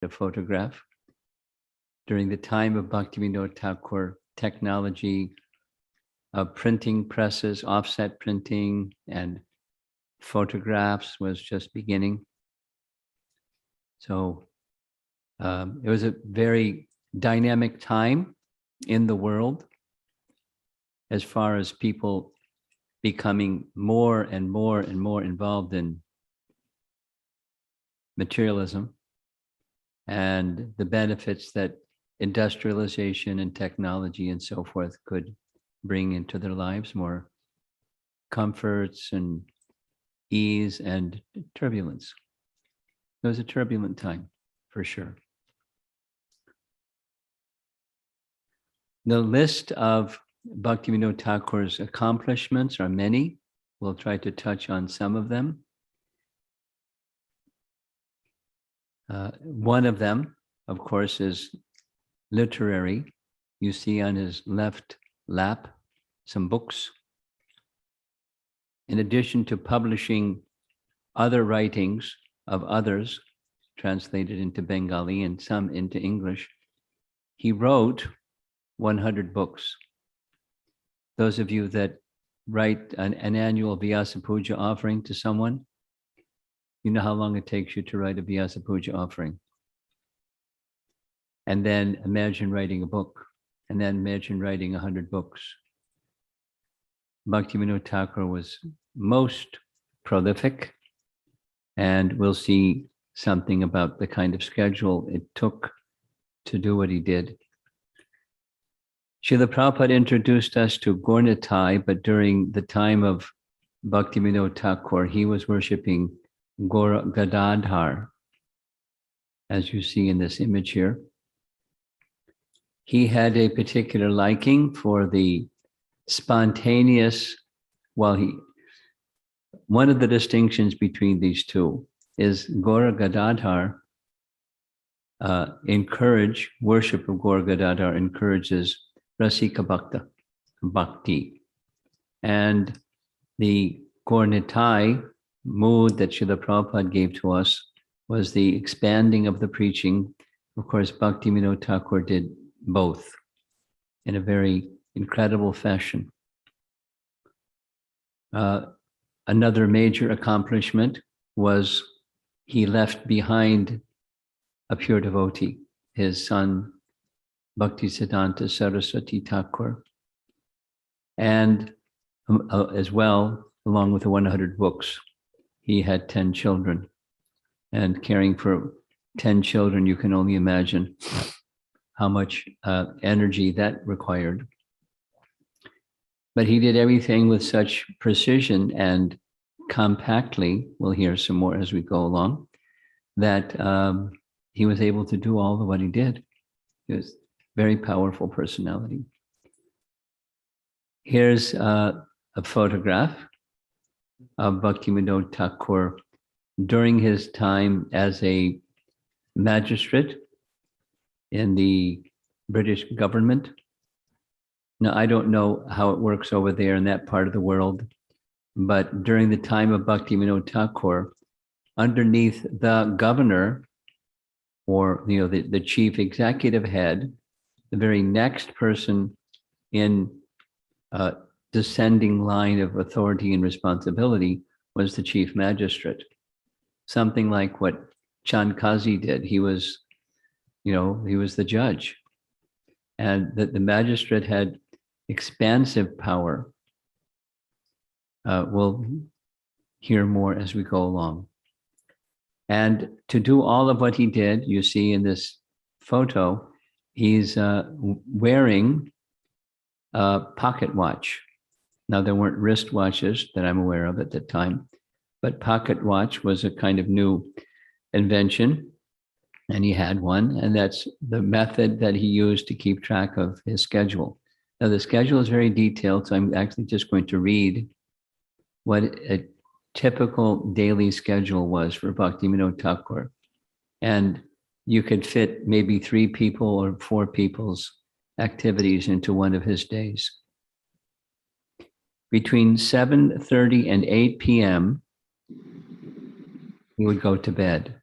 a photograph. During the time of Bhaktivinod Thakur, technology of printing presses, offset printing, and photographs was just beginning. So it was a very dynamic time in the world as far as people becoming more and more and more involved in materialism and the benefits that industrialization and technology and so forth could bring into their lives, more comforts and ease and turbulence. It was a turbulent time, for sure. The list of Bhaktivinod Thakur's accomplishments are many. We'll try to touch on some of them. One of them, of course, is literary. You see on his left lap some books. In addition to publishing other writings of others, translated into Bengali and some into English, he wrote 100 books. Those of you that write an annual Vyasa Puja offering to someone, you know how long it takes you to write a Vyasa Puja offering. And then imagine writing a book, and then imagine writing 100 books. Bhaktivinod Thakur was most prolific, and we'll see something about the kind of schedule it took to do what he did. Srila Prabhupada introduced us to Gaurnitai, but during the time of Bhaktivinod Thakur, he was worshipping Gaura Gadadhar, as you see in this image here. He had a particular liking for the spontaneous, one of the distinctions between these two is Gaura Gadadhar worship of Gaura Gadadhar encourages Rasika Bhakti. And the Gaurnitai mood that Srila Prabhupada gave to us was the expanding of the preaching. Of course, Bhaktivinod Thakur did both in a very incredible fashion. Another major accomplishment was he left behind a pure devotee, his son, Bhaktisiddhanta Saraswati Thakur, and as well, along with the 100 books, he had 10 children. And caring for 10 children, you can only imagine how much energy that required. But he did everything with such precision and compactly, we'll hear some more as we go along, that he was able to do all of what he did. He was a very powerful personality. Here's a photograph of Bhaktivinod Thakur during his time as a magistrate in the British government. Now, I don't know how it works over there in that part of the world, but during the time of Bhaktivinod Thakur, underneath the governor, or the chief executive head, the very next person in descending line of authority and responsibility was the chief magistrate. Something like what Chandkazi did. He was the judge. And that the magistrate had expansive power. We'll hear more as we go along. And to do all of what he did, you see in this photo, he's wearing a pocket watch. Now, there weren't wristwatches that I'm aware of at the time, but pocket watch was a kind of new invention, and he had one, and that's the method that he used to keep track of his schedule. Now, the schedule is very detailed, so I'm actually just going to read what a typical daily schedule was for Bhaktivinod Thakur. And you could fit maybe 3 people or 4 people's activities into one of his days. Between 7:30 and 8 p.m., he would go to bed.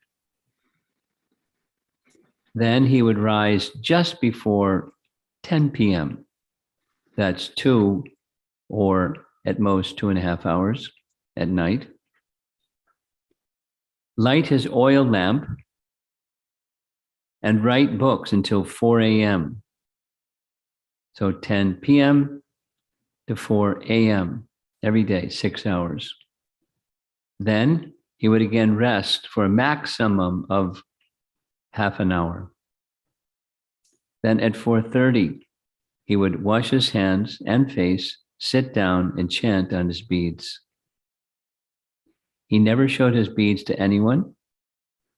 Then he would rise just before 10 p.m. That's 2 or at most 2.5 hours at night. Light his oil lamp and write books until 4 a.m. So 10 p.m. to 4 a.m. every day, 6 hours. Then he would again rest for a maximum of half an hour. Then at 4:30, he would wash his hands and face, sit down, and chant on his beads. He never showed his beads to anyone,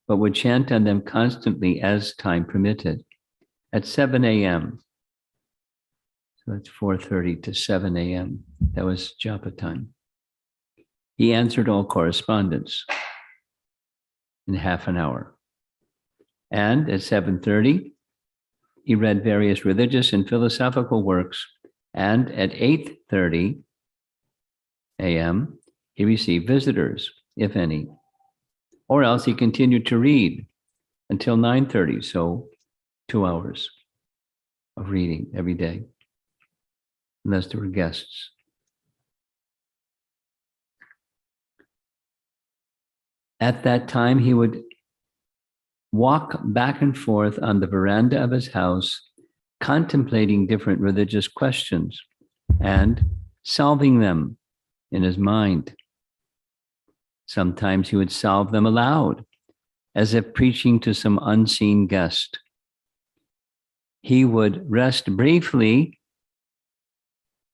but would chant on them constantly as time permitted. At 7 a.m., so that's 4:30 to 7 a.m., that was japa time. He answered all correspondence in half an hour. And at 7:30, he read various religious and philosophical works. And at 8:30 a.m., he received visitors, if any. Or else he continued to read until 9:30, so 2 hours of reading every day, unless there were guests. At that time, he would walk back and forth on the veranda of his house, contemplating different religious questions and solving them in his mind. Sometimes he would solve them aloud, as if preaching to some unseen guest. He would rest briefly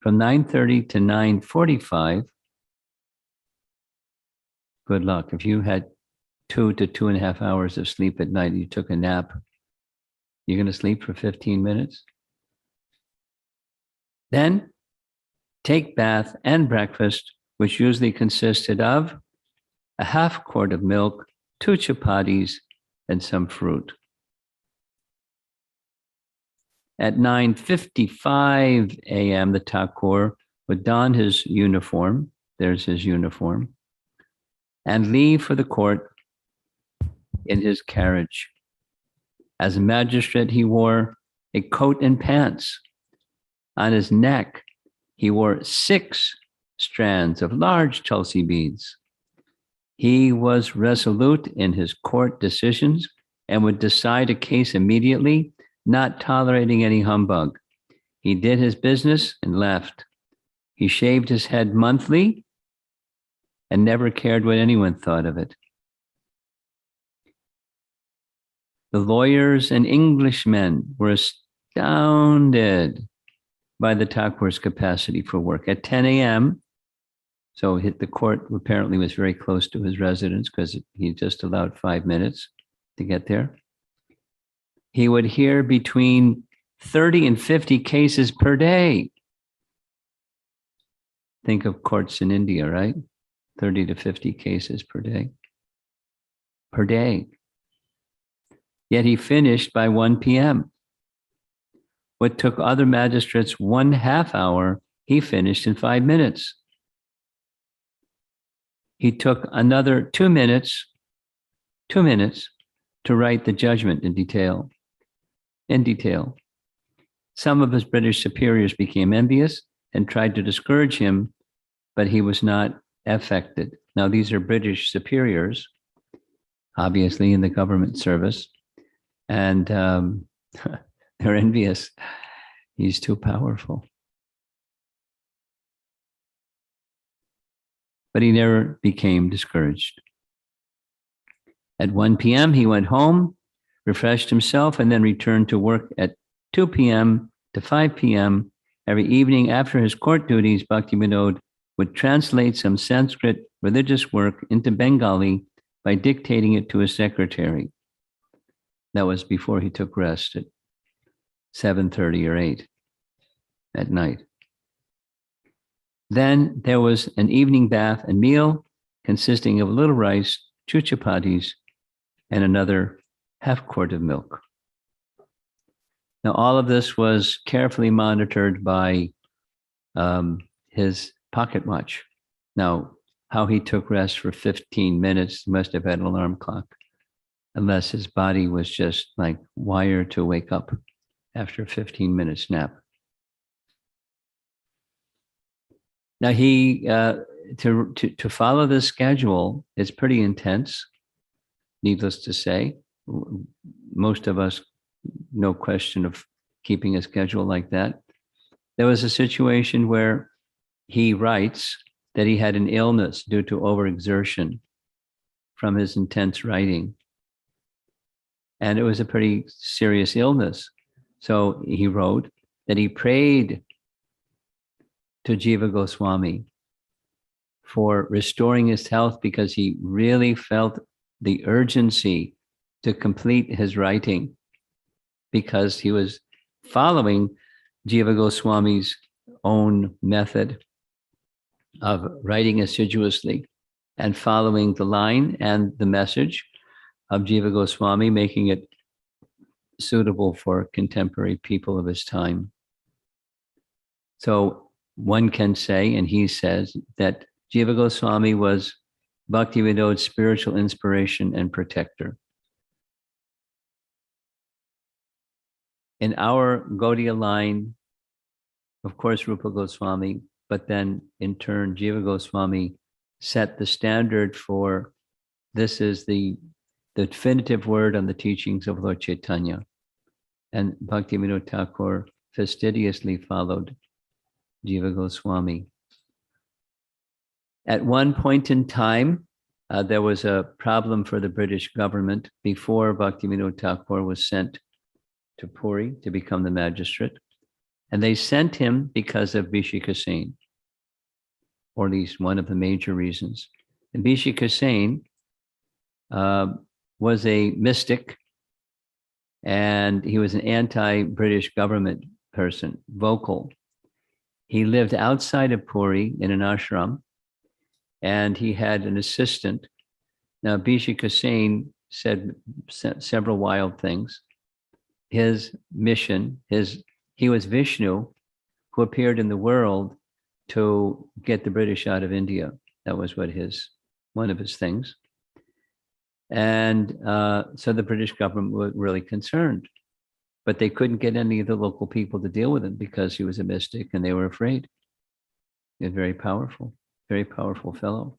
from 9:30 to 9:45. Good luck. If you had 2 to 2.5 hours of sleep at night, you took a nap, you're going to sleep for 15 minutes. Then take bath and breakfast, which usually consisted of a half quart of milk, 2 chapatis, and some fruit. At 9:55 a.m., the Thakur would don his uniform, there's his uniform, and leave for the court in his carriage. As a magistrate, he wore a coat and pants. On his neck, he wore 6 strands of large Tulsi beads. He was resolute in his court decisions and would decide a case immediately, not tolerating any humbug. He did his business and left. He shaved his head monthly and never cared what anyone thought of it. The lawyers and Englishmen were astounded by the Thakur's capacity for work. At 10 a.m., so the court apparently was very close to his residence because he just allowed 5 minutes to get there. He would hear between 30 and 50 cases per day. Think of courts in India, right? 30 to 50 cases per day. Per day. Yet he finished by 1 p.m. What took other magistrates 1/2 hour, he finished in 5 minutes. He took another 2 minutes to write the judgment in detail. Some of his British superiors became envious and tried to discourage him, but he was not affected. Now, these are British superiors, obviously in the government service, and they're envious. He's too powerful. But he never became discouraged. At 1 p.m., he went home, refreshed himself, and then returned to work at 2 p.m. to 5 p.m. Every evening after his court duties, Bhaktivinod would translate some Sanskrit religious work into Bengali by dictating it to his secretary. That was before he took rest at 7:30 or 8 at night. Then there was an evening bath and meal consisting of a little rice, 2 chapatis, and another half quart of milk. Now, all of this was carefully monitored by his pocket watch. Now, how he took rest for 15 minutes, he must have had an alarm clock. unless his body was just like wired to wake up after a 15 minutes nap. Now to follow this schedule is pretty intense, needless to say. Most of us, no question of keeping a schedule like that. There was a situation where he writes that he had an illness due to overexertion from his intense writing. And it was a pretty serious illness. So he wrote that he prayed to Jiva Goswami for restoring his health because he really felt the urgency to complete his writing, because he was following Jiva Goswami's own method of writing assiduously and following the line and the message of Jiva Goswami, making it suitable for contemporary people of his time. So one can say, and he says, that Jiva Goswami was Bhaktivinod's spiritual inspiration and protector. In our Gaudiya line, of course, Rupa Goswami, but then in turn, Jiva Goswami set the standard for this is the definitive word on the teachings of Lord Chaitanya. And Bhaktivinod Thakur fastidiously followed Jiva Goswami. At one point in time, there was a problem for the British government before Bhaktivinod Thakur was sent to Puri to become the magistrate. And they sent him because of Vishika Sen, or at least one of the major reasons. And Vishika Sen was a mystic, and he was an anti-British government person, vocal. He lived outside of Puri in an ashram, and he had an assistant. Now, Vishika Sen said several wild things. His mission, he was Vishnu, who appeared in the world to get the British out of India. That was one of his things. And so the British government was really concerned, but they couldn't get any of the local people to deal with him because he was a mystic and they were afraid. He was very powerful fellow.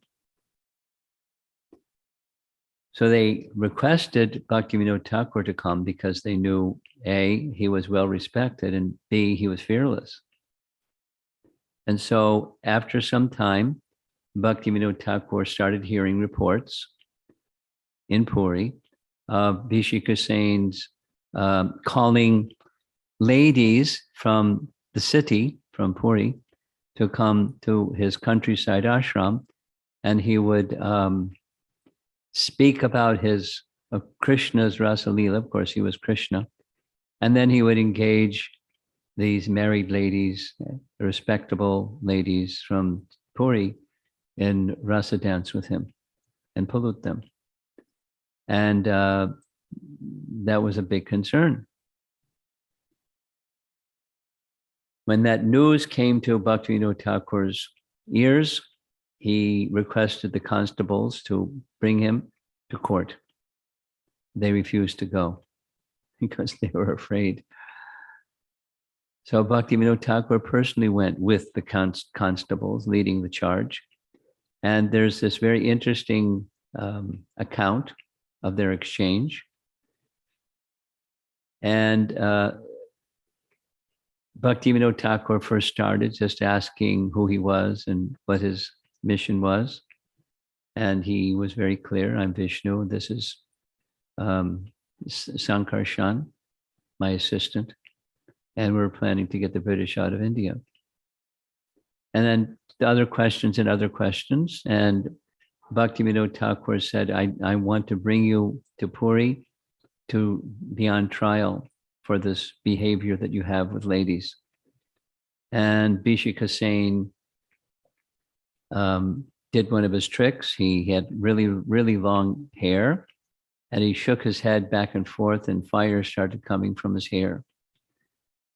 So they requested Bhaktivinod Thakur to come because they knew, A, he was well respected, and B, he was fearless. And so after some time, Bhaktivinod Thakur started hearing reports in Puri of Vishika Sen's calling ladies from the city, from Puri, to come to his countryside ashram, and he would speak about Krishna's Rasa Leela. Of course, he was Krishna. And then he would engage these married ladies, respectable ladies from Puri, in rasa dance with him and pollute them. And that was a big concern. When that news came to Bhaktivinod Thakur's ears, he requested the constables to bring him to court. They refused to go because they were afraid. So Bhaktivinod Thakur personally went with the constables leading the charge. And there's this very interesting account of their exchange. And Bhaktivinod Thakur first started just asking who he was and what his mission was. And he was very clear, I'm Vishnu, this is Sankarshan, my assistant, and we're planning to get the British out of India. And then the other questions, and Bhaktivinod Thakur said, I want to bring you to Puri to be on trial for this behavior that you have with ladies. And Vishika Sen did one of his tricks. He had really, really long hair, and he shook his head back and forth, and fire started coming from his hair.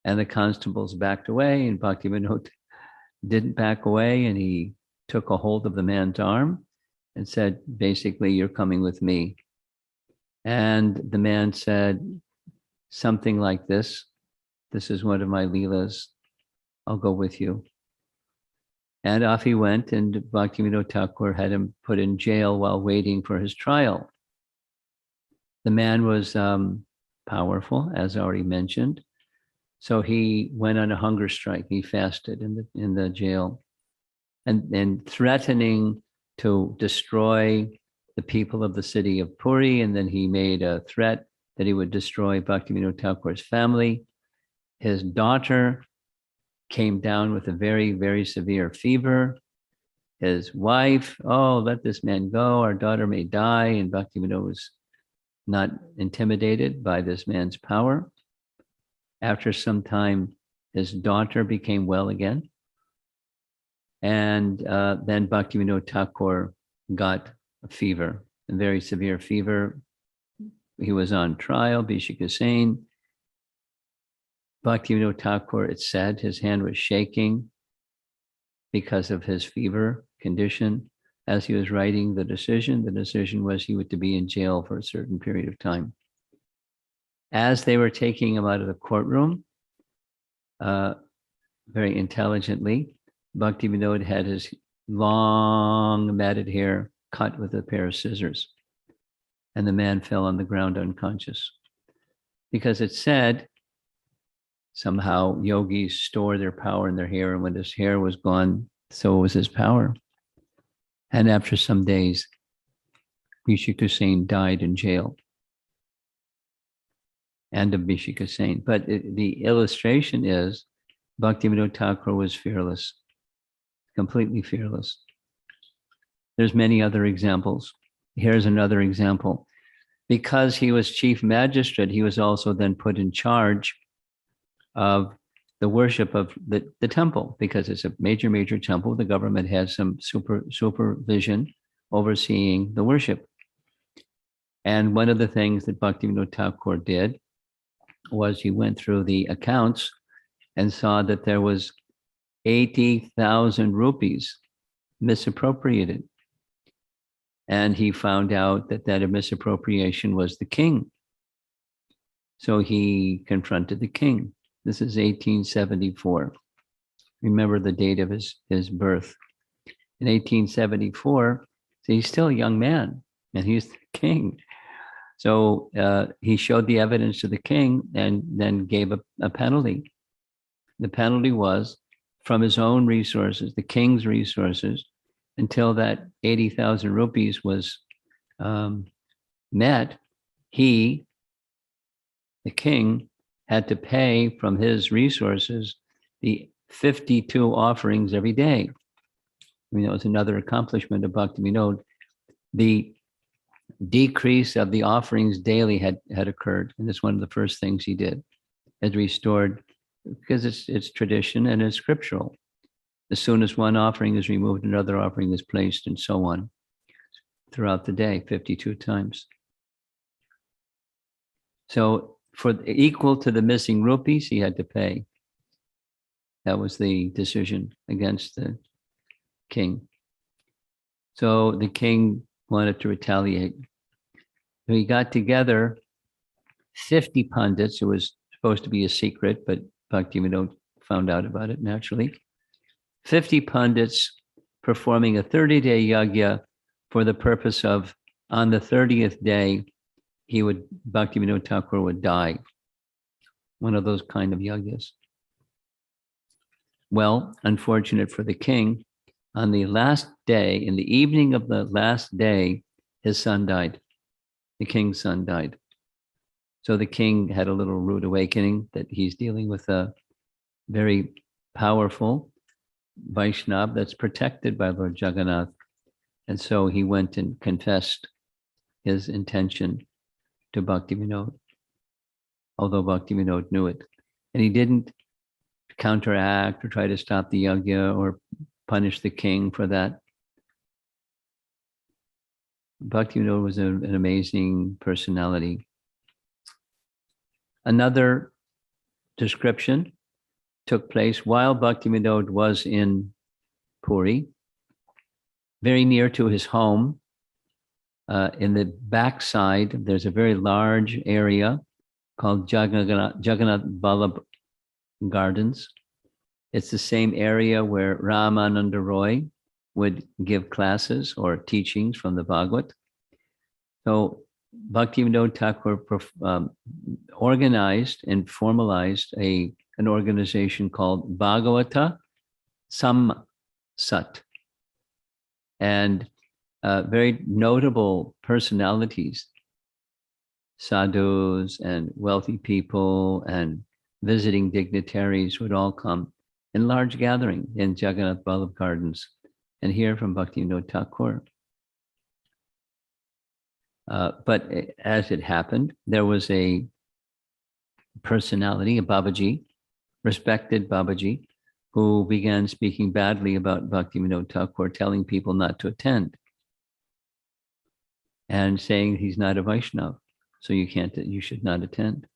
And the constables backed away, and Bhaktivinod didn't back away, and he took a hold of the man's arm and said, basically, you're coming with me. And the man said something like this: "This is one of my leelas. I'll go with you." And off he went, and Bhaktivinod Thakur had him put in jail while waiting for his trial. The man was powerful, as already mentioned. So he went on a hunger strike. He fasted in the jail, and threatening to destroy the people of the city of Puri. And then he made a threat that he would destroy Bhaktivinod Thakur's family. His daughter came down with a very, very severe fever. His wife, "Oh, let this man go. Our daughter may die." And Bhaktivinod was not intimidated by this man's power. After some time, his daughter became well again. And then Bhaktivinod Thakur got a fever, a very severe fever. He was on trial, Bhishika Sain. Bhaktivinod Thakur, it said, his hand was shaking because of his fever condition. As he was writing the decision was he was to be in jail for a certain period of time. As they were taking him out of the courtroom, very intelligently, Bhaktivinod had his long matted hair cut with a pair of scissors, and the man fell on the ground unconscious. Because it said somehow yogis store their power in their hair, and when his hair was gone, so was his power. And after some days, Bhishika Sain died in jail. And of Bhishika Sain. But the illustration is Bhaktivinod Thakur was fearless, completely fearless. There's many other examples. Here's another example. Because he was chief magistrate, he was also then put in charge of the worship of the temple, because it's a major, major temple. The government has some supervision overseeing the worship. And one of the things that Bhaktivinod Thakur did was he went through the accounts and saw that there was 80,000 rupees misappropriated. And he found out that that misappropriation was the king. So he confronted the king. This is 1874. Remember the date of his birth. In 1874, so he's still a young man, and he's the king. So he showed the evidence to the king and then gave a penalty. The penalty was from his own resources, the king's resources, until that 80,000 rupees was met, he, the king, had to pay from his resources the 52 offerings every day. I mean, that was another accomplishment of Bhaktivinod. The decrease of the offerings daily had occurred, and it's one of the first things he did. Had restored, because it's tradition and it's scriptural. As soon as one offering is removed, another offering is placed, and so on throughout the day, 52 times. So for equal to the missing rupees, he had to pay. That was the decision against the king. So the king wanted to retaliate. So he got together 50 pundits. It was supposed to be a secret, but Bhaktivinod found out about it naturally. 50 pundits performing a 30-day yajna for the purpose of, on the 30th day, Bhaktivinod Thakur would die. One of those kind of yajnas. Well, unfortunate for the king, on the last day, in the evening of the last day, his son died. The king's son died. So the king had a little rude awakening that he's dealing with a very powerful Vaishnava that's protected by Lord Jagannath. And so he went and confessed his intention to Bhaktivinod, although Bhaktivinod knew it. And he didn't counteract or try to stop the yajna or punish the king for that. Bhaktivinod was an amazing personality. Another description took place while Bhaktivinod was in Puri, very near to his home. In the backside, there's a very large area called Jagannath Vallabh Gardens. It's the same area where Ramananda Roy would give classes or teachings from the Bhagavad. So Bhaktivinod Thakur organized and formalized an organization called Bhagavata Samsat. And very notable personalities, sadhus and wealthy people and visiting dignitaries would all come in large gathering in Jagannath Vallabh Gardens and hear from Bhaktivinod Thakur. But as it happened, there was a personality, a Babaji, respected Babaji, who began speaking badly about Bhaktivinod Thakur, telling people not to attend and saying he's not a Vaishnava, so you should not attend.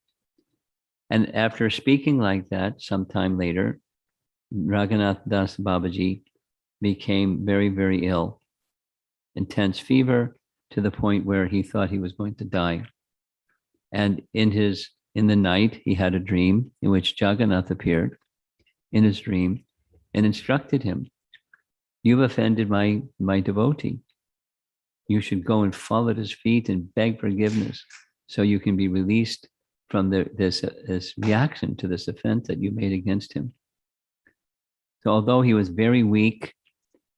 And after speaking like that, sometime later, Raghunath Das Babaji became very, very ill, intense fever, to the point where he thought he was going to die. And in the night, he had a dream in which Jagannath appeared in his dream and instructed him, "You've offended my devotee. You should go and fall at his feet and beg forgiveness so you can be released from this reaction to this offense that you made against him." So although he was very weak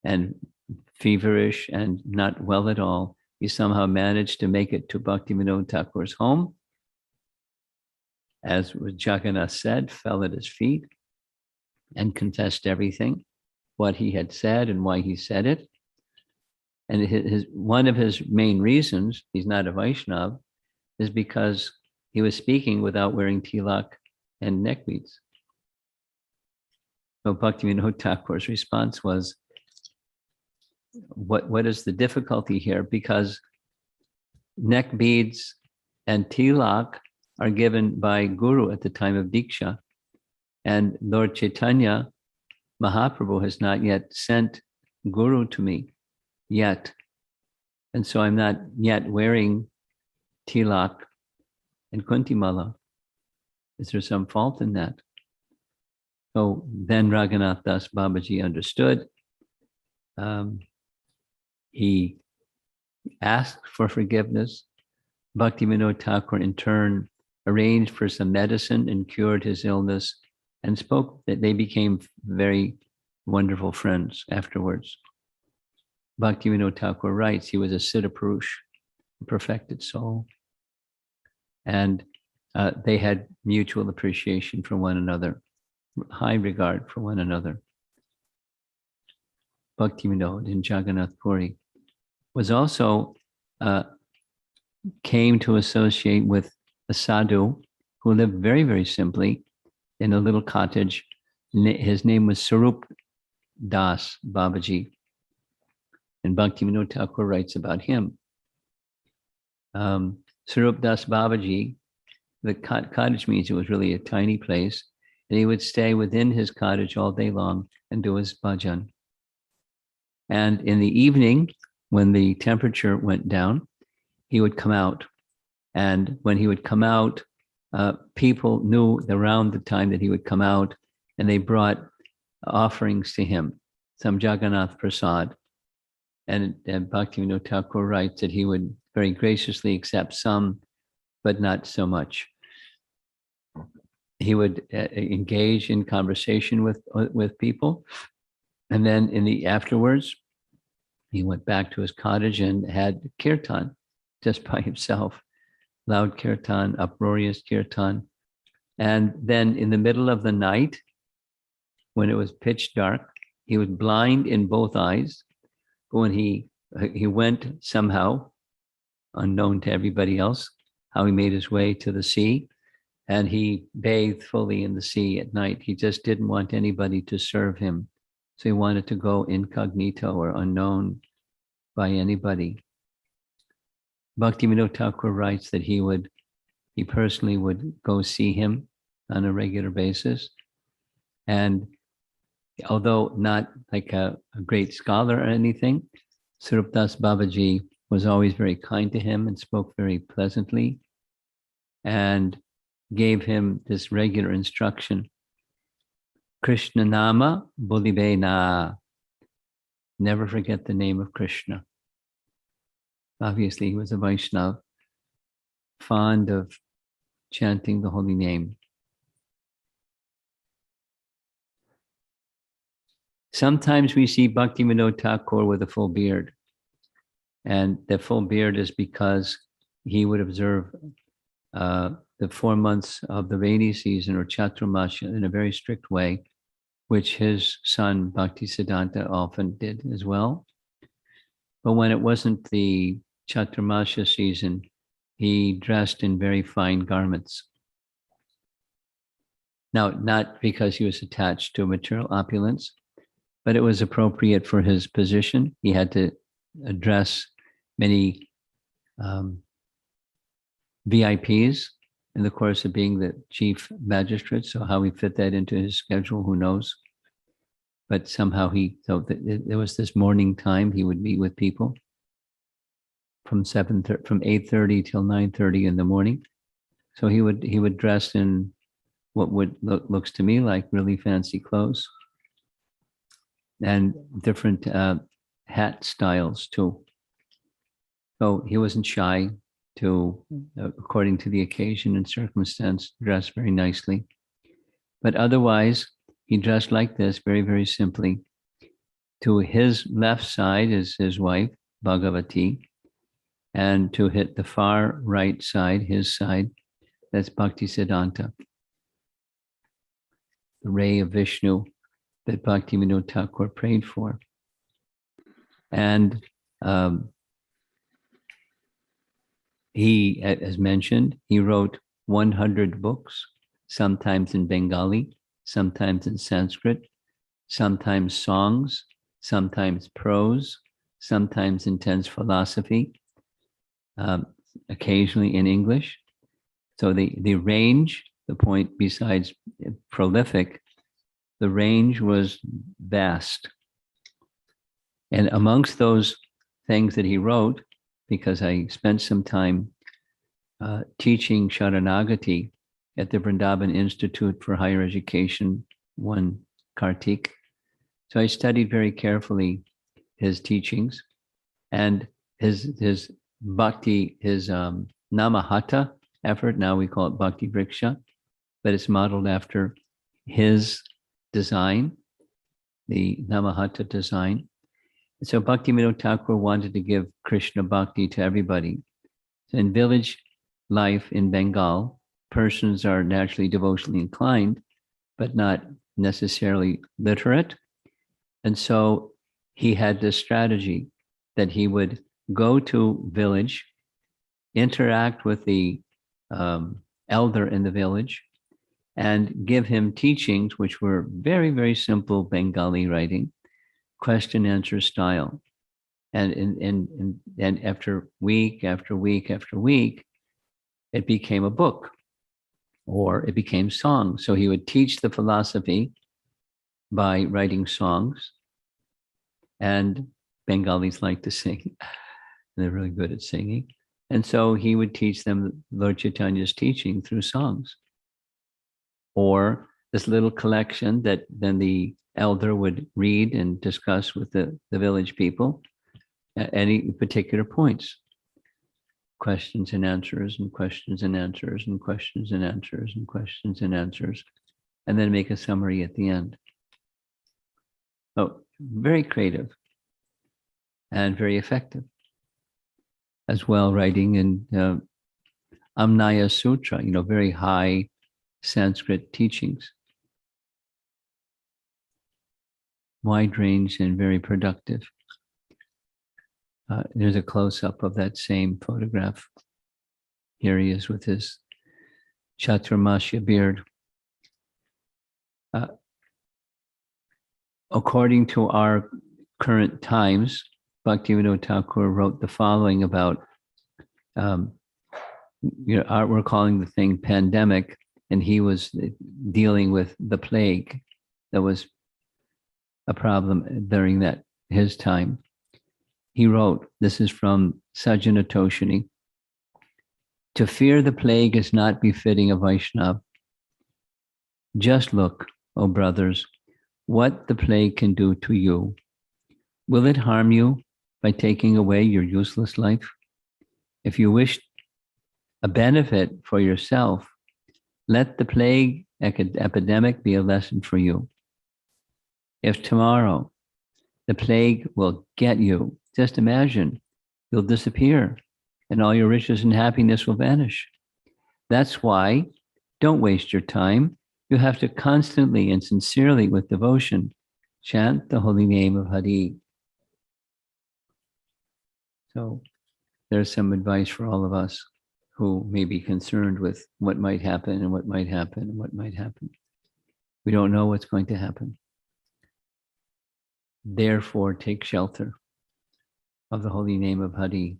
and feverish and not well at all, he somehow managed to make it to Bhaktivinod Thakur's home. As Jagannath said, fell at his feet and confessed everything, what he had said and why he said it. And one of his main reasons he's not a Vaishnava is because he was speaking without wearing tilak and neck beads. So Bhaktivinod Thakur's response was, what is the difficulty here? Because neck beads and tilak are given by Guru at the time of Diksha. And Lord Chaitanya Mahaprabhu has not yet sent Guru to me yet. And so I'm not yet wearing tilak and kuntimala. Is there some fault in that? So then Raghunath Das Babaji understood. He asked for forgiveness. Bhaktivinod Thakur in turn arranged for some medicine and cured his illness, and spoke that they became very wonderful friends afterwards. Bhaktivinod Thakur writes he was a Siddha Purush, a perfected soul. And they had mutual appreciation for one another, high regard for one another. Bhaktivinod in Jagannath Puri was also came to associate with a sadhu who lived very, very simply in a little cottage. His name was Swarup Das Babaji. And Bhaktivinod Thakur writes about him. Swarup Das Babaji, the cottage means it was really a tiny place, and he would stay within his cottage all day long and do his bhajan. And in the evening, when the temperature went down, he would come out. And when he would come out, people knew around the time that he would come out, and they brought offerings to him, some Jagannath Prasad. And Bhaktivinod Thakur writes that he would very graciously accept some, but not so much. He would engage in conversation with people. And then afterwards, he went back to his cottage and had kirtan just by himself, loud kirtan, uproarious kirtan. And then in the middle of the night, when it was pitch dark, he was blind in both eyes. When he went somehow, unknown to everybody else, how he made his way to the sea, and he bathed fully in the sea at night. He just didn't want anybody to serve him. So he wanted to go incognito or unknown by anybody. Bhaktivinod Thakur writes that he personally would go see him on a regular basis. And although not like a great scholar or anything, Swarup Das Babaji was always very kind to him and spoke very pleasantly, and gave him this regular instruction: Krishna Nama Bulibe Na. Never forget the name of Krishna. Obviously, he was a Vaishnava, fond of chanting the holy name. Sometimes we see Bhaktivinod Thakur with a full beard. And the full beard is because he would observe the 4 months of the rainy season, or Chaturmasya, in a very strict way, which his son Bhaktisiddhanta often did as well. But when it wasn't the Chaturmasya season, he dressed in very fine garments. Now, not because he was attached to material opulence, but it was appropriate for his position. He had to address many VIPs in the course of being the chief magistrate. So how he fit that into his schedule, who knows? But somehow there was this morning time he would meet with people from 8:30 till 9:30 in the morning. So he would dress in what looks to me like really fancy clothes, and different hat styles too. So he wasn't shy to, according to the occasion and circumstance, dress very nicely. But otherwise, he dressed like this, very, very simply. To his left side is his wife, Bhagavati, and to hit the far right side, his side, that's Bhaktisiddhanta, the ray of Vishnu that Bhaktivinod Thakur prayed for. And he, as mentioned, he wrote 100 books, sometimes in Bengali, sometimes in Sanskrit, sometimes songs, sometimes prose, sometimes intense philosophy, occasionally in English. So the range, the point besides prolific, the range was vast. And amongst those things that he wrote, because I spent some time teaching Sharanagati at the Vrindavan Institute for Higher Education one Kartik. So I studied very carefully his teachings, and his bhakti, his Namahata effort, now we call it Bhakti Vriksha, but it's modeled after his design, the Namahata design. So Bhaktivinod Thakur wanted to give Krishna Bhakti to everybody. In village life in Bengal, persons are naturally devotionally inclined, but not necessarily literate. And so he had this strategy that he would go to village, interact with the elder in the village, and give him teachings, which were very, very simple Bengali writing, question answer style. And after week after week after week, it became a book, or it became songs. So he would teach the philosophy by writing songs, and Bengalis like to sing. They're really good at singing. And so he would teach them Lord Chaitanya's teaching through songs, or this little collection that then the elder would read and discuss with the village people at any particular points. Questions and answers and questions and answers and questions and answers and questions and answers, and then make a summary at the end. Oh, very creative and very effective. As well, writing in Amnaya Sutra, very high Sanskrit teachings. Wide range and very productive. There's a close-up of that same photograph. Here he is with his Chaturmasya beard. According to our current times, Bhaktivinod Thakur wrote the following about, we're calling the thing pandemic, and he was dealing with the plague that was a problem during his time. he wrote, this is from Sajjana Toshini, to fear the plague is not befitting a Vaishnava. Just look, O brothers, what the plague can do to you. Will it harm you by taking away your useless life? If you wish a benefit for yourself, let the plague epidemic be a lesson for you. If tomorrow the plague will get you, just imagine, you'll disappear and all your riches and happiness will vanish. That's why don't waste your time. You have to constantly and sincerely with devotion chant the holy name of Hari. So there's some advice for all of us who may be concerned with what might happen and what might happen and what might happen. We don't know what's going to happen. Therefore, take shelter of the holy name of Hari.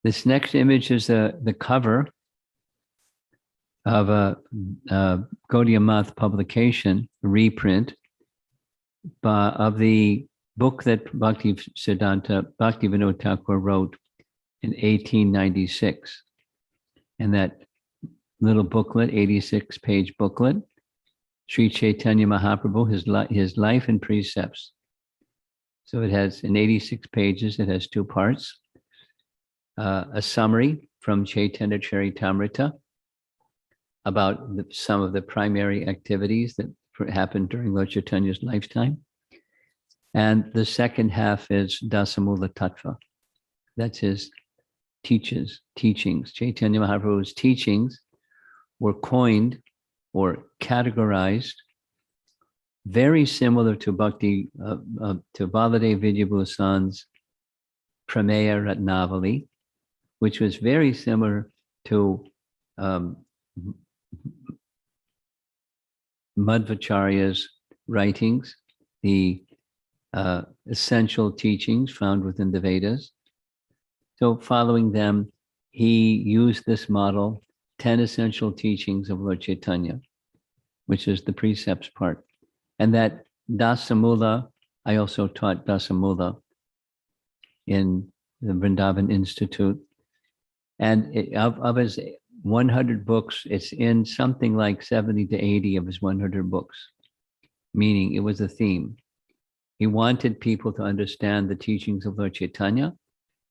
This next image is the cover of a Gaudiya Math publication, reprint, of the book that Bhaktivinod Thakur wrote in 1896. And that little booklet, 86-page booklet, Sri Chaitanya Mahaprabhu, his life and precepts. So it has, in 86 pages, it has two parts. A summary from Chaitanya Charitamrita about some of the primary activities that happened during Lord Chaitanya's lifetime. And the second half is Dasamula Tattva. That's his teachings. Chaitanya Mahaprabhu's teachings were coined or categorized very similar to to Baladev Vidyabhusan's Prameya Ratnavali, which was very similar to Madhvacharya's writings, the essential teachings found within the Vedas. So following them, he used this model, 10 essential teachings of Lord Chaitanya, which is the precepts part. And that Dasamula, I also taught Dasamula in the Vrindavan Institute. And of his 100 books, it's in something like 70 to 80 of his 100 books, meaning it was a theme. He wanted people to understand the teachings of Lord Chaitanya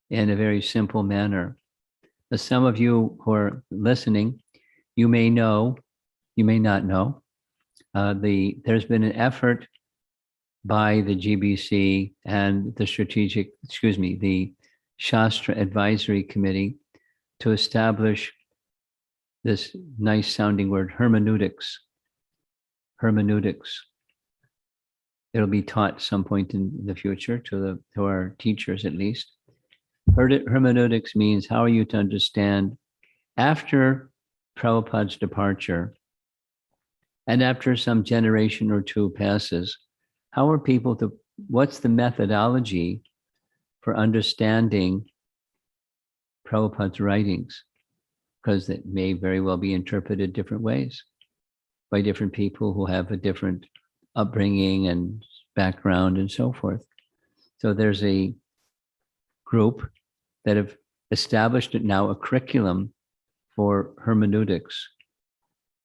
in a very simple manner. As some of you who are listening, you may know, you may not know, there's been an effort by the GBC and the Shastra Advisory Committee to establish this nice sounding word, hermeneutics. Hermeneutics. It'll be taught some point in the future to our teachers at least. Hermeneutics means how are you to understand after Prabhupada's departure and after some generation or two passes, how are people what's the methodology for understanding Prabhupada's writings? Because it may very well be interpreted different ways by different people who have a different upbringing and background and so forth. So there's a group that have established it now, a curriculum for hermeneutics,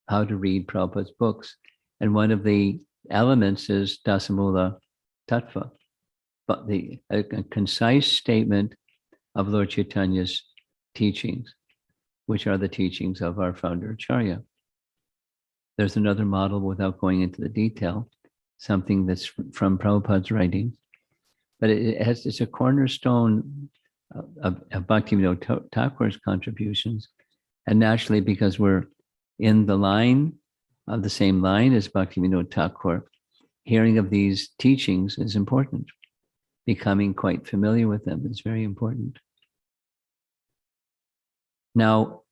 how to read Prabhupada's books. And one of the elements is Dasamula Tattva, but a concise statement of Lord Chaitanya's teachings, which are the teachings of our founder Acharya. There's another model without going into the detail, something that's from Prabhupada's writings, but it's a cornerstone of Bhaktivinod Thakur's contributions. And naturally, because we're in the same line as Bhaktivinod Thakur, hearing of these teachings is important. Becoming quite familiar with them is very important. Now,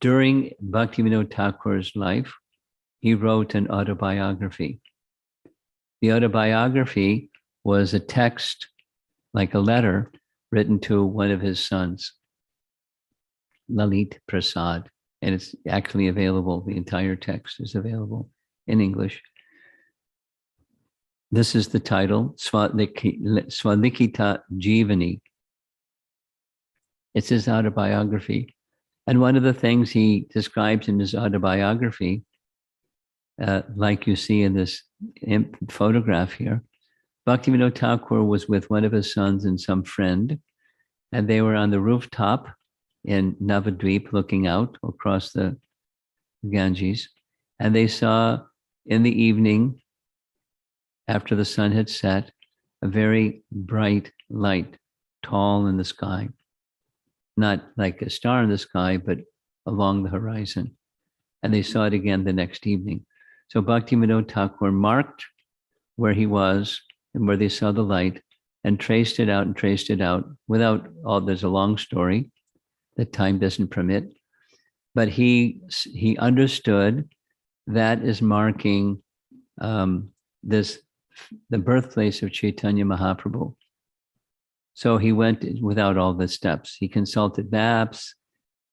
during Bhaktivinod Thakur's life, he wrote an autobiography. The autobiography was a text, like a letter, written to one of his sons, Lalit Prasad, and it's actually available. The entire text is available in English. This is the title, Swalikita Jivani. It's his autobiography. And one of the things he describes in his autobiography, like you see in this photograph here, Bhaktivinod Thakur was with one of his sons and some friend, and they were on the rooftop in Navadvip looking out across the Ganges. And they saw in the evening, after the sun had set, a very bright light, tall in the sky. Not like a star in the sky, but along the horizon. And they saw it again the next evening. So Bhaktivinod Thakur marked where he was and where they saw the light and traced it out without all, there's a long story that time doesn't permit. But he understood that is marking the birthplace of Chaitanya Mahaprabhu. So he went without all the steps. He consulted maps.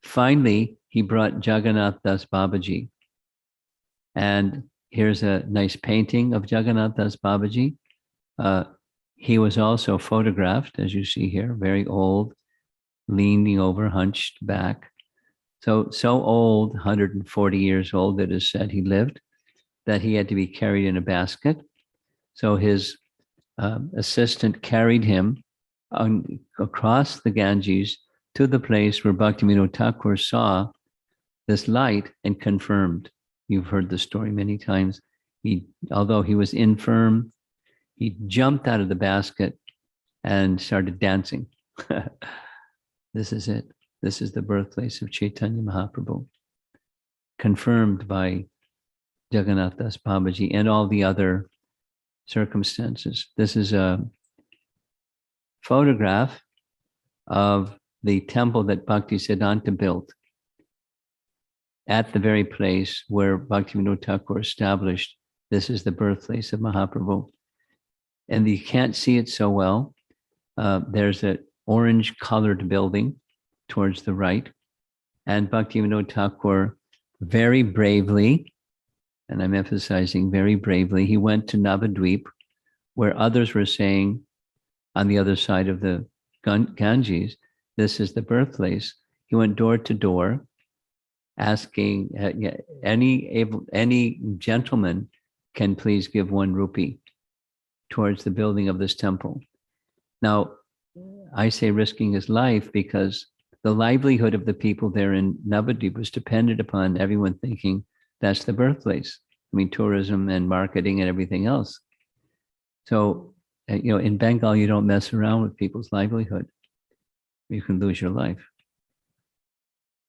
Finally, he brought Jagannath Das Babaji. And here's a nice painting of Jagannath Das Babaji. He was also photographed, as you see here, very old, leaning over, hunched back. So old, 140 years old, it is said he lived, that he had to be carried in a basket. So his assistant carried him across the Ganges to the place where Bhaktivinod Thakur saw this light and confirmed. You've heard the story many times. Although he was infirm, he jumped out of the basket and started dancing. This is it. This is the birthplace of Chaitanya Mahaprabhu, confirmed by Jagannath Das Babaji and all the other circumstances. This is a photograph of the temple that Bhaktisiddhanta built at the very place where Bhaktivinod Thakur established this is the birthplace of Mahaprabhu. And you can't see it so well. There's an orange colored building towards the right. And Bhaktivinod Thakur very bravely, and I'm emphasizing very bravely, he went to Navadvip, where others were saying on the other side of the Ganges, this is the birthplace. He went door to door asking any gentleman can please give 1 rupee towards the building of this temple. Now, I say risking his life because the livelihood of the people there in Navadvip was dependent upon everyone thinking that's the birthplace. I mean, tourism and marketing and everything else. So, in Bengal, you don't mess around with people's livelihood. You can lose your life.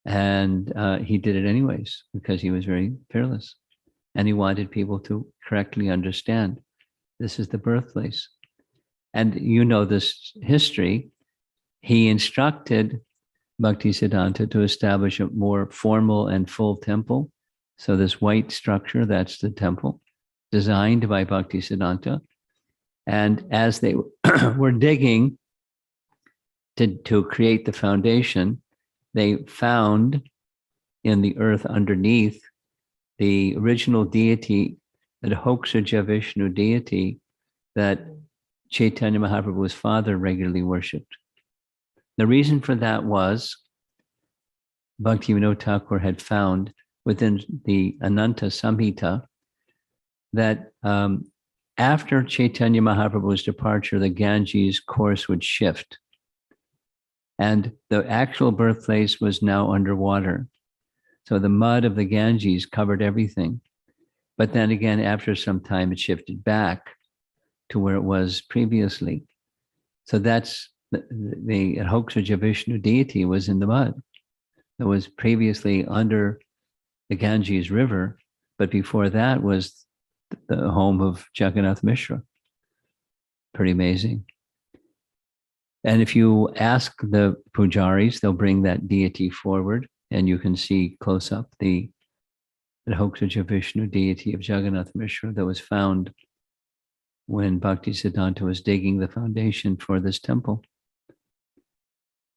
And he did it anyways because he was very fearless. And he wanted people to correctly understand this is the birthplace. And you know this history. He instructed Bhaktisiddhanta to establish a more formal and full temple. So this white structure, that's the temple, designed by Bhaktisiddhanta. And as they were digging to create the foundation, they found in the earth underneath the original deity, the Hokshaja Vishnu deity that Chaitanya Mahaprabhu's father regularly worshipped. The reason for that was Bhaktivinod Thakur had found within the Ananta Samhita that after Chaitanya Mahaprabhu's departure, the Ganges course would shift. And the actual birthplace was now underwater. So the mud of the Ganges covered everything. But then again, after some time, it shifted back to where it was previously. So that's the Hokshaja Vishnu deity was in the mud. It was previously under the Ganges River, but before that was the home of Jagannath Mishra. Pretty amazing. And if you ask the pujaris, they'll bring that deity forward and you can see close up the Hokshaja Vishnu deity of Jagannath Mishra that was found when Bhaktisiddhanta was digging the foundation for this temple.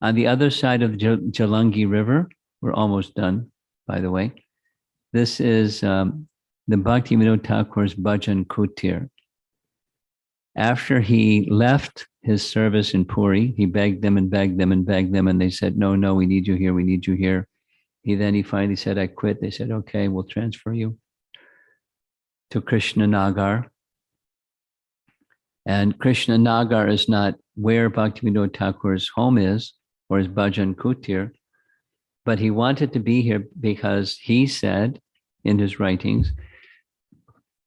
On the other side of the Jalangi River, we're almost done, by the way. This is the Bhaktivinod Thakur's Bhajan Kutir. After he left his service in Puri, he begged them and begged them and begged them, and they said, no, no, we need you here, we need you here. He finally said, I quit. They said, okay, we'll transfer you to Krishna Nagar. And Krishna Nagar is not where Bhaktivinod Thakur's home is, or his bhajan kutir, but he wanted to be here because he said in his writings,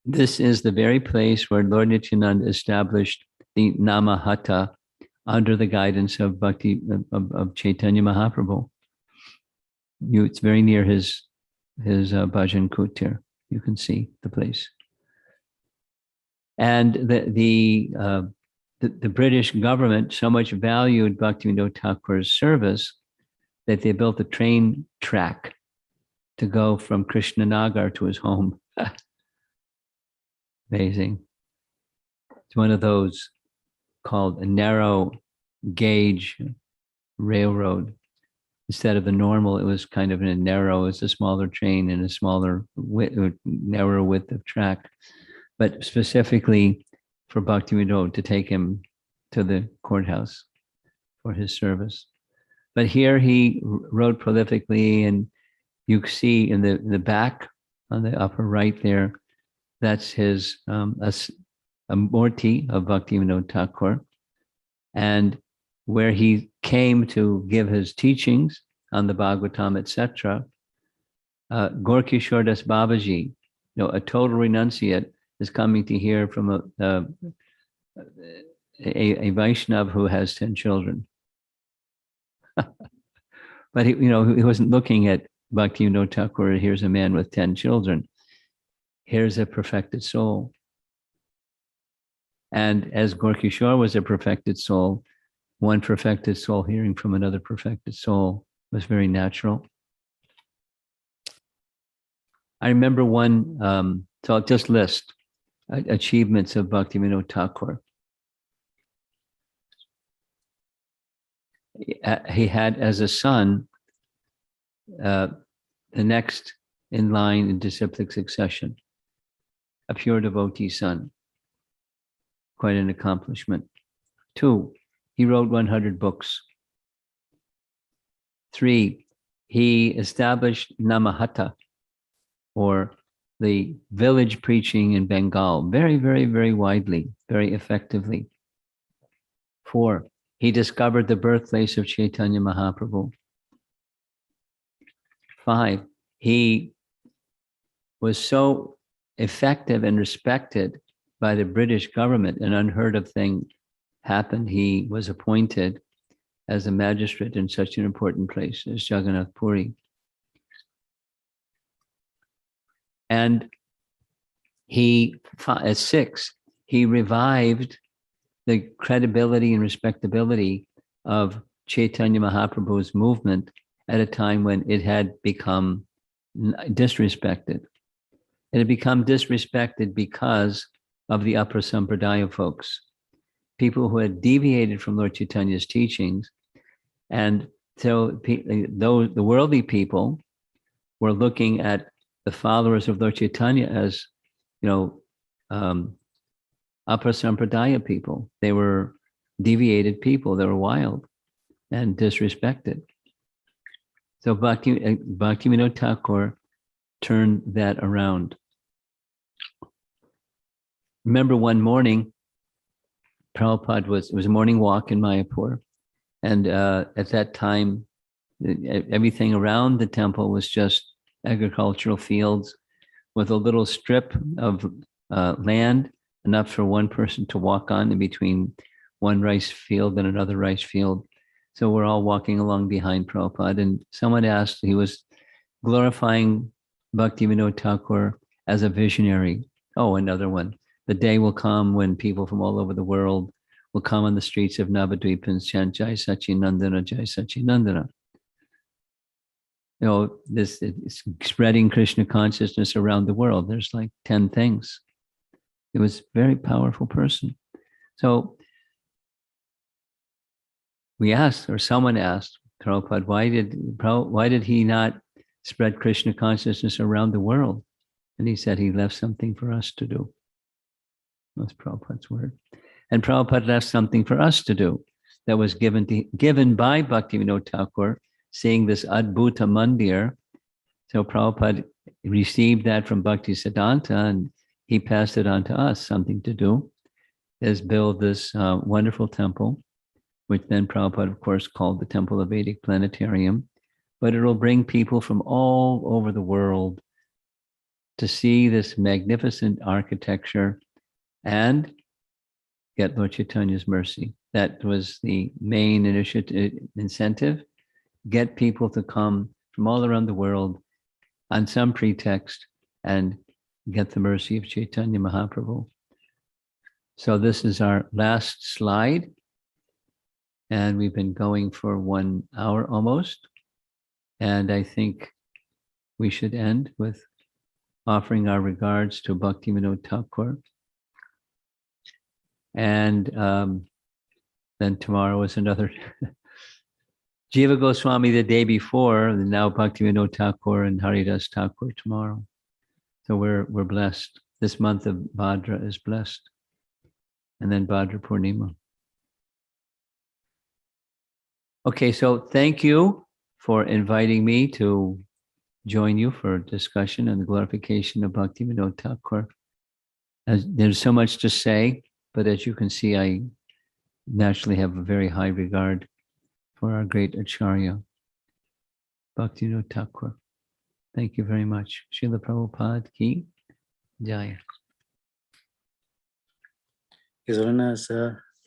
this is the very place where Lord Nityananda established the Namahata under the guidance of of Chaitanya Mahaprabhu. It's very near his bhajan kutir. You can see the place. And the British government so much valued Bhaktivinod Thakur's service that they built a train track to go from Krishnanagar to his home. Amazing. It's one of those called a narrow gauge railroad. Instead of the normal, it was kind of in a narrow, it's a smaller train and a smaller narrower width of track, but specifically for Bhaktivinod to take him to the courthouse for his service. But here he wrote prolifically, and you see in the back on the upper right there, that's his a murti of Bhaktivinod Thakur, and where he came to give his teachings on the Bhagavatam, etc. Gorkishore Das Babaji, a total renunciate, is coming to hear from a Vaishnav who has 10 children. But he wasn't looking at Bhaktivinod Thakur, here's a man with 10 children. Here's a perfected soul. And as Gorkishore was a perfected soul, one perfected soul hearing from another perfected soul was very natural. I remember one, so I'll just list achievements of Bhaktivinod Thakur. He had as a son, the next in line in disciplic succession, a pure devotee son. Quite an accomplishment. 2, he wrote 100 books. 3, he established Namahata, or the village preaching in Bengal, very, very, very widely, very effectively. 4, he discovered the birthplace of Chaitanya Mahaprabhu. 5, he was so effective and respected by the British government. An unheard of thing happened. He was appointed as a magistrate in such an important place as Jagannath Puri. And he, at 6, he revived the credibility and respectability of Chaitanya Mahaprabhu's movement at a time when it had become disrespected. It had become disrespected because of the upper Sampradaya folks, people who had deviated from Lord Chaitanya's teachings. And so the worldly people were looking at the followers of Lord Chaitanya as, upper Sampradaya people. They were deviated people. They were wild and disrespected. So Bhaktivinod Thakur turned that around. Remember one morning, Prabhupada it was a morning walk in Mayapur. And at that time, everything around the temple was just agricultural fields with a little strip of land, enough for one person to walk on in between one rice field and another rice field. So we're all walking along behind Prabhupada, and someone asked, he was glorifying Bhaktivinod Thakur as a visionary. Oh, another one. The day will come when people from all over the world will come on the streets of Navadvip and chant Jai Sachinandana, Jai Sachinandana. This is spreading Krishna consciousness around the world. There's like 10 things. It was a very powerful person. So we asked, or someone asked Prabhupada, why did he not spread Krishna consciousness around the world? And he said he left something for us to do. That's Prabhupada's word. And Prabhupada left something for us to do that was given by Bhaktivinod Thakur, seeing this Adbhuta Mandir. So Prabhupada received that from Bhakti Siddhanta and he passed it on to us, something to do, is build this wonderful temple, which then Prabhupada, of course, called the Temple of Vedic Planetarium. But it'll bring people from all over the world to see this magnificent architecture and get Lord Chaitanya's mercy. That was the main incentive. Get people to come from all around the world on some pretext and get the mercy of Chaitanya Mahaprabhu. So this is our last slide. And we've been going for 1 hour almost. And I think we should end with offering our regards to Bhaktivinod Thakur. And then tomorrow is another Jiva Goswami the day before, and now Bhaktivinod Thakur and Haridas Thakur tomorrow. So we're blessed. This month of Bhadra is blessed. And then Bhadra Purnima. Okay, so thank you for inviting me to join you for discussion on the glorification of Bhaktivinod Thakur. There's so much to say, but as you can see, I naturally have a very high regard for our great Acharya, Bhaktivinod Thakur. Thank you very much. Srila Prabhupada ki jaya. His Holiness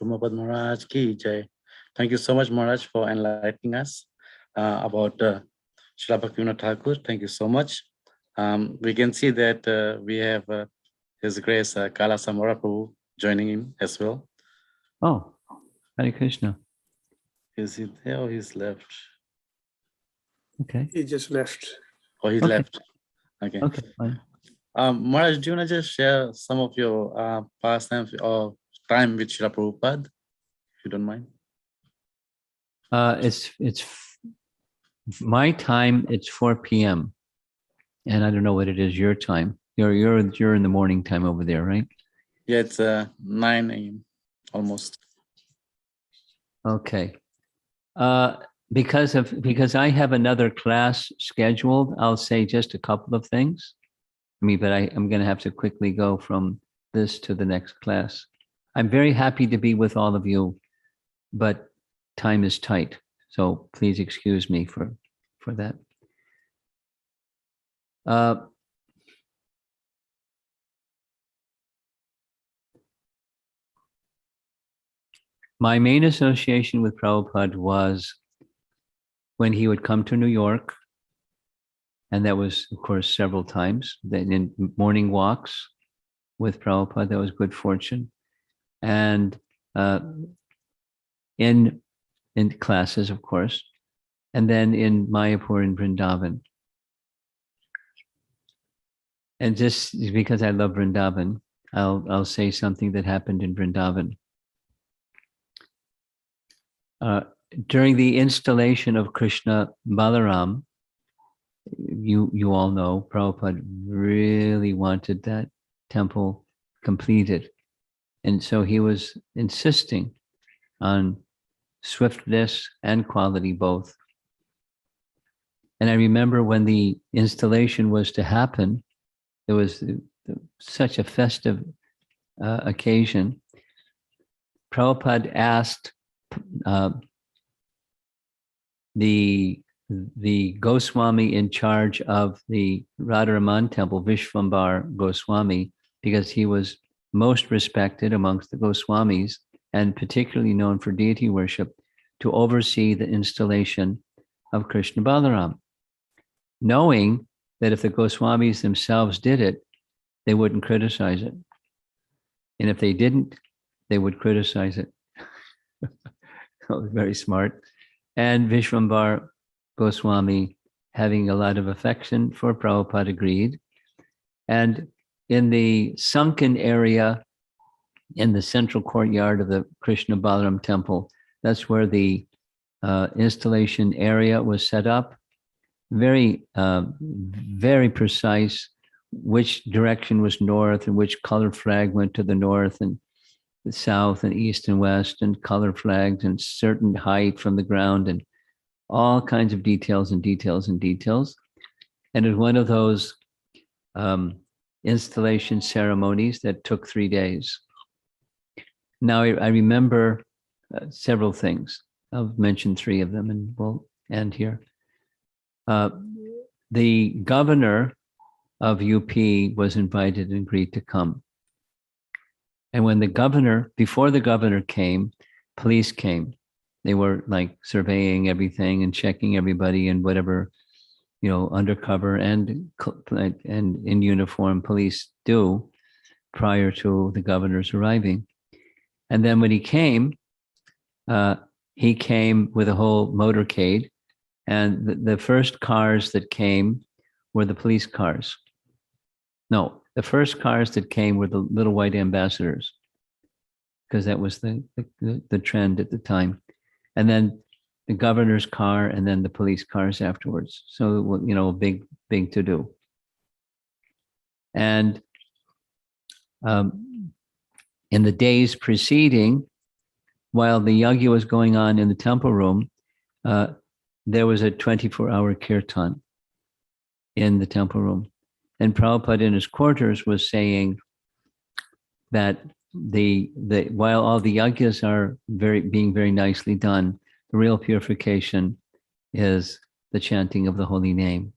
Romapada Maharaj ki jai. Thank you so much, Maharaj, for enlightening us about Srila Bhaktivinod Thakur. Thank you so much. We can see that we have His Grace Kala Samara Prabhu joining in as well. Oh, Hare Krishna. Is he there or he's left? Okay. He just left. Oh, he left. Okay. Okay, fine. Maharaj, do you want to just share some of your pastimes or time with Srila Prabhupada, if you don't mind? It's my time. It's 4 p.m. and I don't know what it is your time. You're in the morning time over there, right? Yeah, it's 9 a.m. almost. Okay. Because I have another class scheduled, I'll say just a couple of things. But I'm going to have to quickly go from this to the next class. I'm very happy to be with all of you, but time is tight. So please excuse me for that. My main association with Prabhupada was when he would come to New York, and that was, of course, several times. Then in morning walks with Prabhupada, that was good fortune. And in classes, of course, and then in Mayapur and Vrindavan. And just because I love Vrindavan, I'll say something that happened in Vrindavan. During the installation of Krishna Balaram, you all know, Prabhupada really wanted that temple completed. And so he was insisting on swiftness and quality both. And I remember when the installation was to happen, it was such a festive occasion. Prabhupada asked the Goswami in charge of the Radharaman temple, Vishvambar Goswami, because he was most respected amongst the Goswamis and particularly known for deity worship, to oversee the installation of Krishna Balaram, knowing that if the Goswamis themselves did it, they wouldn't criticize it. And if they didn't, they would criticize it. Very smart. And Vishvambar Goswami, having a lot of affection for Prabhupada, agreed. And in the sunken area in the central courtyard of the Krishna Balaram temple, that's where the installation area was set up. Very, very precise which direction was north and which color flag went to the north. And the south and east and west, and color flags and certain height from the ground, and all kinds of details and details and details. And it was one of those installation ceremonies that took 3 days. Now, I remember several things. I'll mention 3 of them and we'll end here. The governor of UP was invited and agreed to come. And when before the governor came, police came. They were like surveying everything and checking everybody and whatever, undercover and in uniform police do prior to the governor's arriving. And then when he came with a whole motorcade, and the first cars that came were the police cars. No, the first cars that came were the little white ambassadors, because that was the trend at the time. And then the governor's car, and then the police cars afterwards. So, a big to do. And in the days preceding, while the yagya was going on in the temple room, there was a 24-hour kirtan in the temple room. And Prabhupada in his quarters was saying that while all the yagyas are being very nicely done, the real purification is the chanting of the holy name.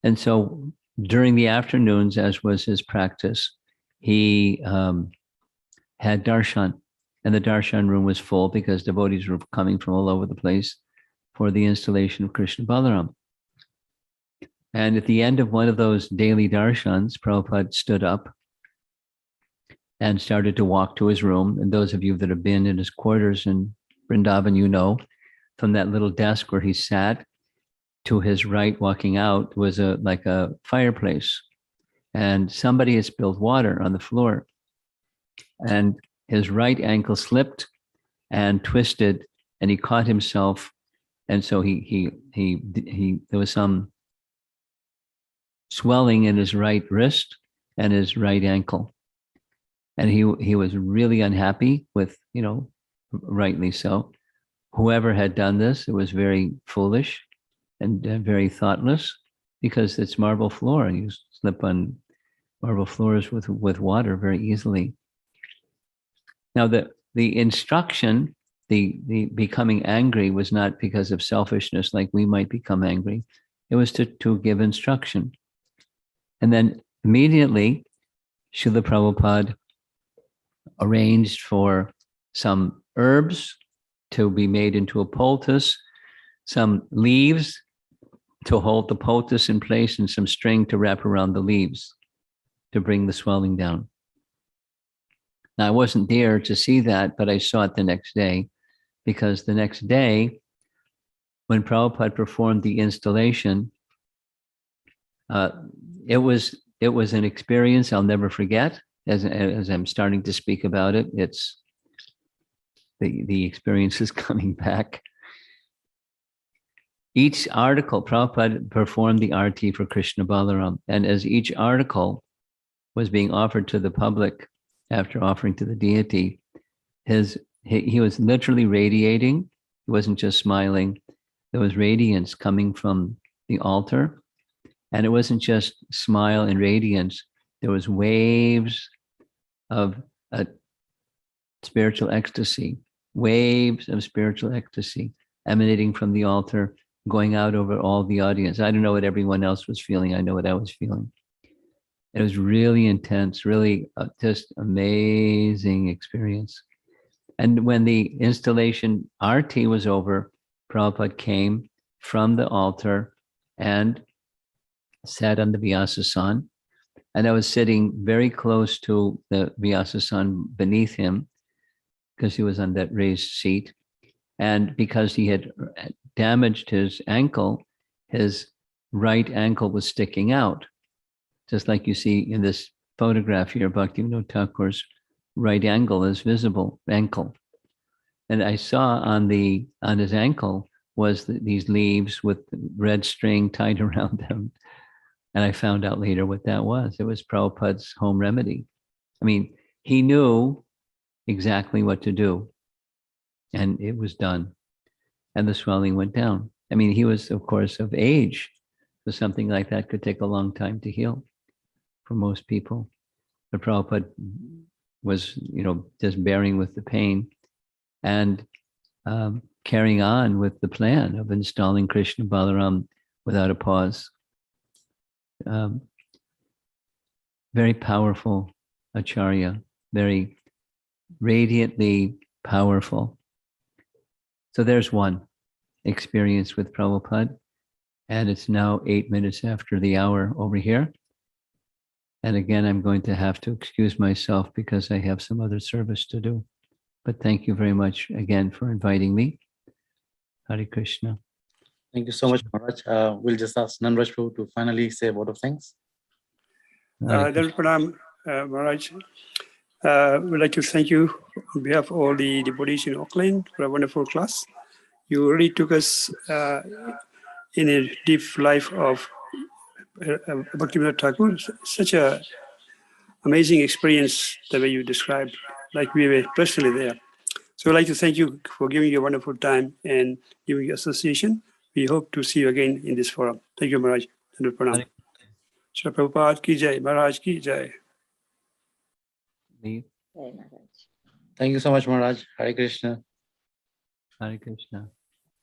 And so during the afternoons, as was his practice, he had darshan, and the darshan room was full because devotees were coming from all over the place for the installation of Krishna Balaram. And at the end of one of those daily darshans, Prabhupada stood up and started to walk to his room. And those of you that have been in his quarters in Vrindavan, from that little desk where he sat, to his right walking out was like a fireplace. And somebody had spilled water on the floor. And his right ankle slipped and twisted, and he caught himself. And so there was some swelling in his right wrist and his right ankle. And he was really unhappy with, rightly so. Whoever had done this, it was very foolish and very thoughtless, because it's marble floor and you slip on marble floors with water very easily. Now, the instruction, the becoming angry was not because of selfishness, like we might become angry. It was to give instruction. And then immediately, Srila Prabhupada arranged for some herbs to be made into a poultice, some leaves to hold the poultice in place, and some string to wrap around the leaves to bring the swelling down. Now, I wasn't there to see that, but I saw it the next day, because the next day, when Prabhupada performed the installation, it was an experience I'll never forget. As I'm starting to speak about it, it's the experience is coming back. Each article, Prabhupada performed the arti for Krishna Balaram, and as each article was being offered to the public after offering to the deity, he was literally radiating. He wasn't just smiling. There was radiance coming from the altar. And it wasn't just smile and radiance. There was waves of spiritual ecstasy, emanating from the altar, going out over all the audience. I don't know what everyone else was feeling. I know what I was feeling. It was really intense, really just amazing experience. And when the installation arti was over, Prabhupada came from the altar and sat on the Vyasasan. And I was sitting very close to the Vyasasan beneath him, because he was on that raised seat. And because he had damaged his ankle, his right ankle was sticking out. Just like you see in this photograph here, Bhaktivinod Thakur's right ankle is visible, ankle. And I saw on his ankle was these leaves with red string tied around them. And I found out later what that was. It was Prabhupada's home remedy. I mean, he knew exactly what to do. And it was done. And the swelling went down. I mean, he was, of course, of age. So something like that could take a long time to heal for most people. But Prabhupada was, just bearing with the pain and carrying on with the plan of installing Krishna Balaram without a pause. Very powerful acharya, very radiantly powerful. So there's one experience with Prabhupada, and it's now 8 minutes after the hour over here. And again, I'm going to have to excuse myself because I have some other service to do. But thank you very much again for inviting me. Hare Krishna. Thank you so much, Maharaj. We'll just ask Nanraj Prabhu to finally say a word of thanks. Hare Krishna. Pranam, Maharaj. We'd like to thank you on behalf of all the devotees in Auckland for a wonderful class. You really took us in a deep life of Bhaktivinod Thakur. Such a amazing experience the way you described, like we were personally there. So I'd like to thank you for giving you a wonderful time and giving your association. We hope to see you again in this forum. Thank you, Maharaj. Thank you, Pranam. Srila Prabhupada ki jai, Maharaj ki jai. Leave. Thank you so much, Maharaj. Hare Krishna. Hare Krishna.